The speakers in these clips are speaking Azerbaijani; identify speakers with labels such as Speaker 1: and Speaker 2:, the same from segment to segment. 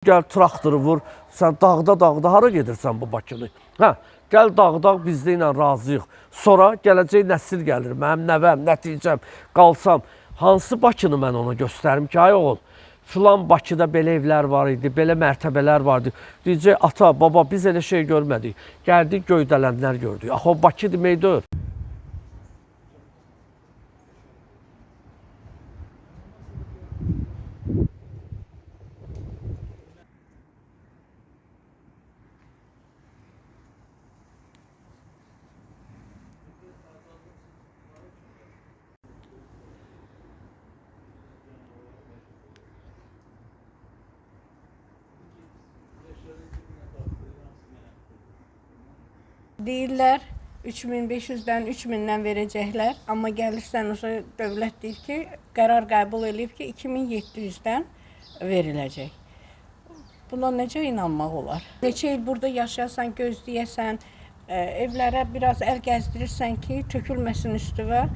Speaker 1: Gəl traktoru vur, sən dağda hara gedirsən bu Bakını? Hə, gəl dağda bizdə ilə razıyıq. Sonra gələcək nəsil gəlir, mənim nəvəm, nəticəm, qalsam. Hansı Bakını mən ona göstərim ki, ay oğul, filan Bakıda belə evlər var idi, belə mərtəbələr var idi. Deyəcək, ata, baba, biz elə şey görmədik. Gəldik, göydələnlər gördük. Axı o Bakı demək deyil.
Speaker 2: Deyirlər 3500-dən 3000-dən verəcəklər, amma gəlirsən dövlət deyir ki, qərar qəbul edib ki, 2700-dən veriləcək. Buna necə inanmaq olar? Neçə il burada yaşayasan, gözləyəsən, evlərə biraz əl gəzdirirsən ki, tökülməsin üstüvə,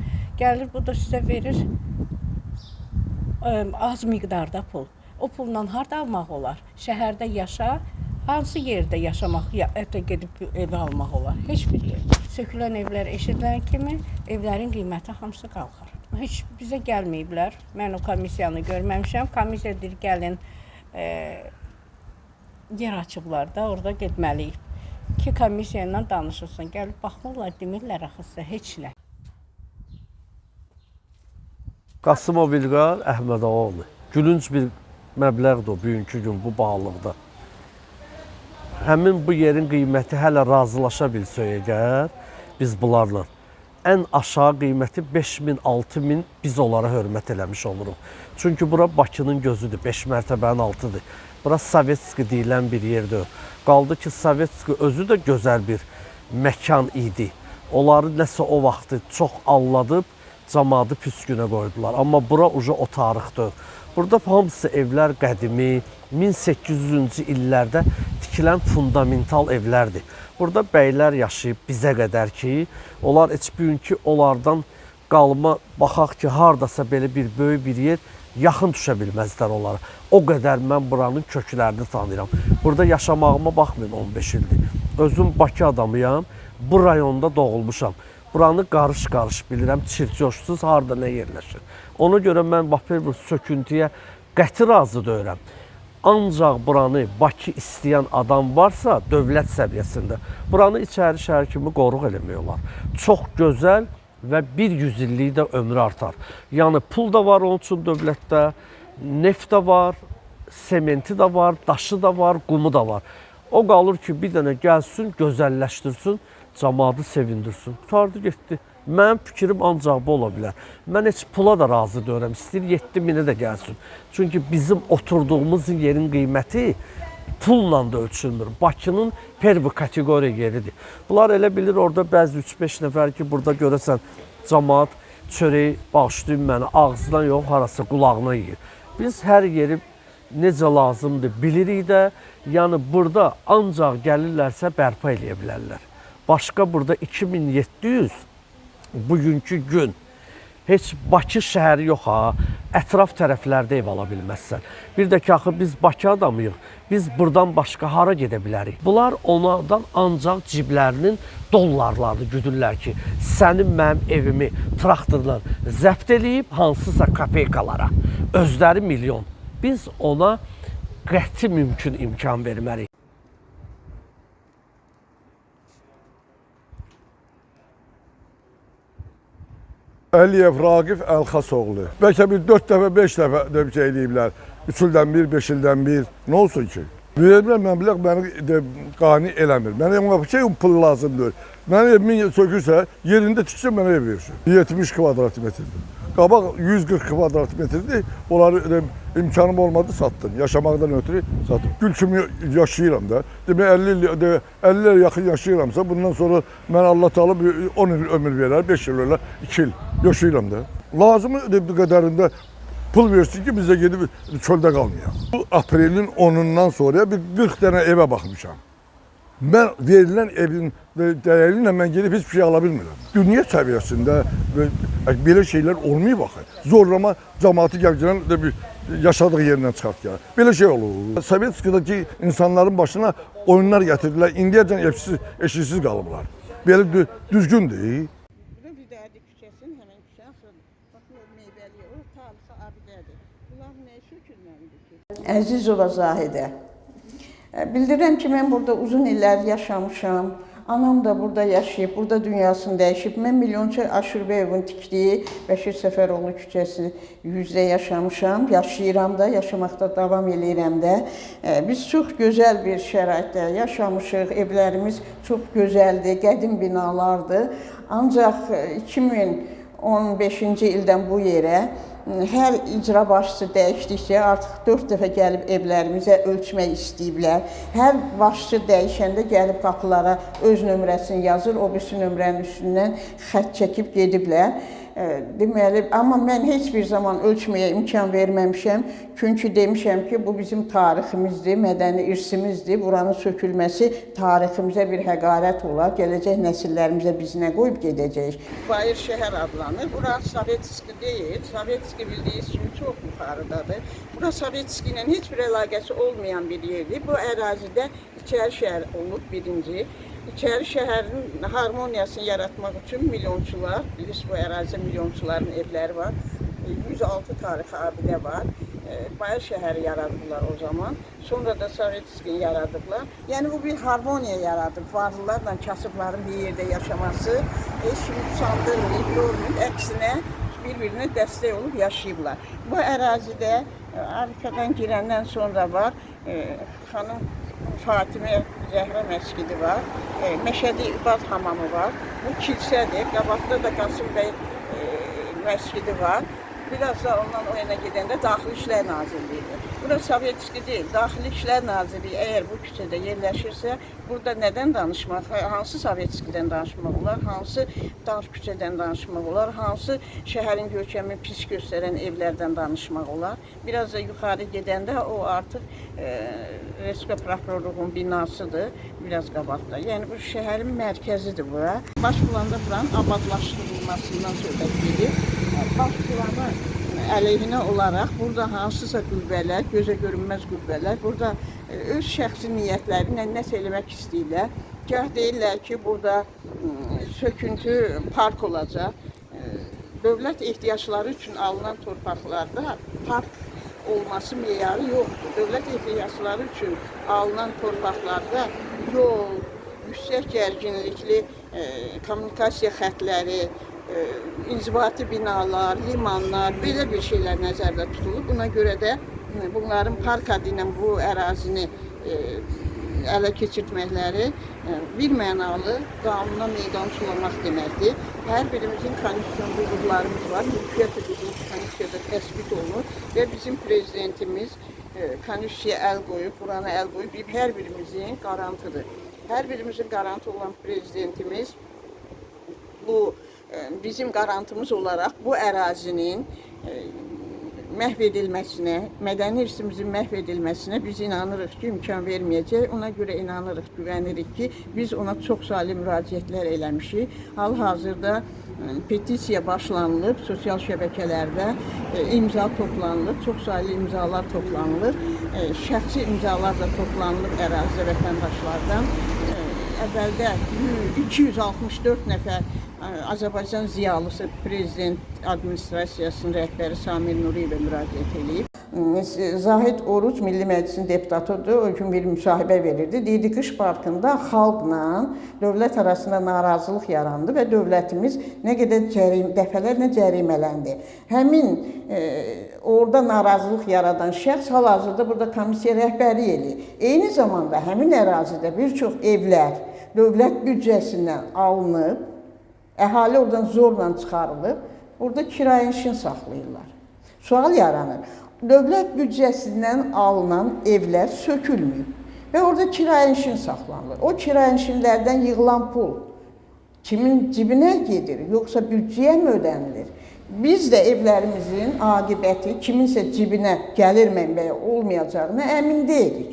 Speaker 2: gəlir bu da sizə verir az miqdarda pul. O pulla harda almaq olar? Şəhərdə yaşa. Hansı yerdə yaşamaq, gedib ev almaq olar? Heç bir yer. Sökülən evlər eşidilən kimi evlərin qiyməti hamısı qalxır. Heç bizə gəlməyiblər. Mən o komissiyanı görməmişəm. Komissiya deyir, gəlin yer açıblar da, orada getməliyik. Ki, komissiya ilə danışırsın. Gəlib baxmırlar, demirlər axısı, heç nə.
Speaker 1: Qasımov İlqar Əhmədoğlu. Gülünc bir məbləğdir o bugünkü gün bu bağlıqda. Həmin bu yerin qiyməti hələ razılaşa bilsək əgər biz bunlarla. Ən aşağı qiyməti 5000-6000 biz onlara hörmət eləmiş oluruq. Çünki bura Bakının gözüdür, 5 mərtəbənin altıdır. Bura Sovetski deyilən bir yerdir. Qaldı ki, Sovetski özü də gözəl bir məkan idi. Onları nəsə o vaxtı çox alladıb, camaatı püskünə qoydular. Amma bura o tarixdir. Burada hamısı evlər qədimi, 1800-cü illərdə tikilən fundamental evlərdir. Burada bəylər yaşayıb bizə qədər ki, onlar heç bugünkü onlardan qalma, baxaq ki, hardasa belə bir böyük bir yer yaxın düşə bilməzlər onlara. O qədər mən buranın köklərini tanıyıram. Burada yaşamağıma baxmayın 15 ildir. Özüm Bakı adamıyam, bu rayonda doğulmuşam. Buranı qarış-qarış bilirəm, çirçoşsuz harda nə yerləşir. Ona görə mən bu söküntüyə qəti razı deyirəm. Ancaq buranı Bakı istəyən adam varsa dövlət səviyyəsində, buranı içəri şəhər kimi qoruq eləmək olar. Çox gözəl və bir 100 illik də ömrü artar. Yəni pul da var onun üçün dövlətdə, neft də var, sementi də var, daşı da var, qumu da var. O qalır ki, bir dənə gəlsin, gözəlləşdirsin, camaatı sevindirsin. Tutardı, getdi. Mənim fikrim ancaq bu ola bilər. Mən heç pula da razı deyirəm. İstəyir 7000'e də gəlsin. Çünki bizim oturduğumuz yerin qiyməti pulla da ölçülmür. Bakının pervi kateqoriya yeridir. Bunlar elə bilir orada bəzi 3-5 nəfər ki, burada görəsən camaat çörəyi bağışlayın mənə, ağzından yox, harası qulağına yiyir. Biz hər yeri necə lazımdır bilirik də, yəni burada ancaq gəlirlərsə bərpa eləyə bilərlər. Başqa burada 2700 bugünkü gün heç Bakı şəhəri yox ha, ətraf tərəflərdə ev ala bilməzsən. Bir də ki, axı biz Bakı adamıyıq, biz buradan başqa hara gedə bilərik? Bunlar onlardan ancaq ciblərinin dollarlarını güdürlər ki, sənin mənim evimi traktorla zəbt eləyib hansısa kapeykalara, özləri milyon. Biz ona qəti mümkün imkan verməliyik.
Speaker 3: Əliyev Raqif Əlxasoğlu. Bəlkə bir 4 dəfə, 5 dəfə demişə eləyiblər. 3 ildən bir, 5 ildən bir. Nə olsun ki? Verilmə məbləğ məni qani eləmir. Mənə bir şey pul lazımdır. Mənim evimin sökürsə, yerində tiksə mənə ev versin. 70 kvadrat metrdir. Qabaq 140 kvadrat metrdir. Onları imkanım olmadı, satdım. Yaşamaqdan ötürü satdım. Gül kimi yaşayıram da. Demək 50 il yaxın yaşayıramsa, bundan sonra mən Allah Teala 10 il ömür verər, 5 il ölər, 2 il yaşayıram da. Lazımı qədərində pul versin ki, bizə gedib çöldə qalmayaq. Bu aprelin 10'undan sonra bir 40 dənə evə baxmışam. Mən verilən evin dəyəri ilə mən gedib heç bir şey ala bilmirəm. Dünya səviyyəsində belə şeylər olmayıb axı. Zorlama cəmaatı gələcəkən yaşadığı yerindən çıxart gəl. Belə şey olur. Sovetskidəki insanların başına oyunlar gətirdilər. İndiyəcən eşiksiz qalıblar. Belə düzgündür.
Speaker 4: Bu Vidadi küçəsinin həmin küçə axırı. Baxın o meyvəli, o tarixi abidədir. Bunlar nə sökülməlidir ki?
Speaker 5: Əzizova Zahidə. Bildirirəm ki, mən burada uzun illər yaşamışam. Anam da burada yaşayıb, burada dünyasını dəyişib. Mən Milyonçu Aşurbəyevin tikdiyi Bəşir Səfəroğlu küçəsi 100-də yaşamışam. Yaşayıram da, yaşamaqda davam eləyirəm də. Biz çox gözəl bir şəraitdə yaşamışıq. Evlərimiz çox gözəldir, qədim binalardır. Ancaq 2015-ci ildən bu yerə hər icra başçısı dəyişdikcə artıq 4 dəfə gəlib evlərimizə ölçmək istəyiblər. Hər başçı dəyişəndə gəlib qapılara öz nömrəsini yazır, o birisi nömrənin üstündən xətt çəkib gediblər. Deməli, amma mən heç bir zaman ölçməyə imkan verməmişəm. Çünki demişəm ki, bu bizim tariximizdir, mədəni irsimizdir. Buranın sökülməsi tariximizə bir həqarət olar. Gələcək nəsillərimizə biz nə qoyub gedəcəyik?
Speaker 4: Bayır şəhər adlanır. Burası Sovetski deyil. Sovetski bildiyiniz kimi çox yuxarıdadır. Burası Sovetski ilə heç bir əlaqəsi olmayan bir yerdir. Bu ərazidə İçəri şəhər olub birinci. İçəri şəhərin harmoniyasını yaratmaq üçün milyonçular, bilirsiniz bu ərazidə milyonçuların evləri var. 106 tarixi abidə var. Bayır şəhəri yaradıblar o zaman. Sonra da Sovetskini yaradıblar. Yəni bu bir harmoniya yaradıb. Varlılarla kasıbların bir yerdə yaşaması heç kimi sandırmayıb, yormayıb. Əksinə bir-birinə dəstək olub yaşayıblar. Bu ərazidə arkadan girəndən sonra var. Xanım Fatimə Zəhra məscidi var. Məşədi İbad hamamı var. Bu kilsədir. Qabaqda da Qasım bəy məscidi var. Biraz da ondan o yana gedəndə Daxili İşlər Nazirliyidir. Burası Sovetski deyil, Daxili İşlər Nazirliyi əgər bu küçədə yerləşirsə, burada nədən danışmaq, hansı Sovetskidən danışmaq olar, hansı dar küçədən danışmaq olar, hansı şəhərin görkəmini pis göstərən evlərdən danışmaq olar. Biraz da yuxarı gedəndə o artıq Respublika Prokurorluğun binasıdır, biraz qabaqda. Yəni bu şəhərin mərkəzidir bura. Baş planda buranın abadlaşdırılmasından söhbət gedir. Baş plana əleyhinə olaraq burada hansısa qüvvələr, gözə görünməz qüvvələr burada öz şəxsi niyyətləri ilə nəsə eləmək istəyirlər. Gah deyirlər ki, burada söküntü park olacaq. Dövlət ehtiyacları üçün alınan torpaqlarda park olması meyarı yoxdur. Dövlət ehtiyacları üçün alınan torpaqlarda yol, yüksək gərginlikli kommunikasiya xətləri, inzibati binalar, limanlar, belə bir şeylər nəzərdə tutulub. Buna görə də bunların park adı ilə bu ərazini ələ keçirtməkləri bir mənalı qanuna meydançalamaq deməkdir. Hər birimizin konstitusiyon hüquqlarımız var. Mülkiyyət hüququmuz konstitusiyada təsbit olunur və bizim prezidentimiz konstitusiyaya əl qoyub, Qurana əl qoyub, hər birimizin qarantıdır. Hər birimizin qarantı olan prezidentimiz bu bizim qarantımız olaraq bu ərazinin məhv edilməsinə, mədəni irsimizin məhv edilməsinə biz inanırıq ki, imkan verməyəcək. Ona görə inanırıq, güvənirik ki, biz ona çox saylı müraciətlər eləmişik. Hal-hazırda petisiya başlanılıb, sosial şəbəkələrdə imza toplanılır, çox saylı imzalar toplanılır. Şəxsi imzalar da toplanılıb ərazidə vətəndaşlardan. Əvvəldə 264 nəfər Azərbaycan ziyalısı prezident administrasiyasının rəhbəri Samir Nuriyevə müraciət edib.
Speaker 5: Zahid Oruc Milli Məclisin deputatıdır, o gün bir müsahibə verirdi. Deyirdi, qış parkında xalqla dövlət arasında narazılıq yarandı və dövlətimiz nə qədər dəfələrlə cərimələndi. Həmin orada narazılıq yaradan şəxs hal-hazırda burada komissiya rəhbəri eləyir. Eyni zamanda həmin ərazidə bir çox evlər dövlət büdcəsindən alınıb, əhali oradan zorla çıxarılıb, burada kirayənşin saxlayırlar. Sual yaranır. Dövlət büdcəsindən alınan evlər sökülməyib və orada kirayənşin saxlanılır. O kirayənşinlərdən yığılan pul kimin cibinə gedir, yoxsa büdcəyə mi ödənilir? Biz də evlərimizin aqibəti kiminsə cibinə gəlir mənbəyi olmayacağına əmin deyilik.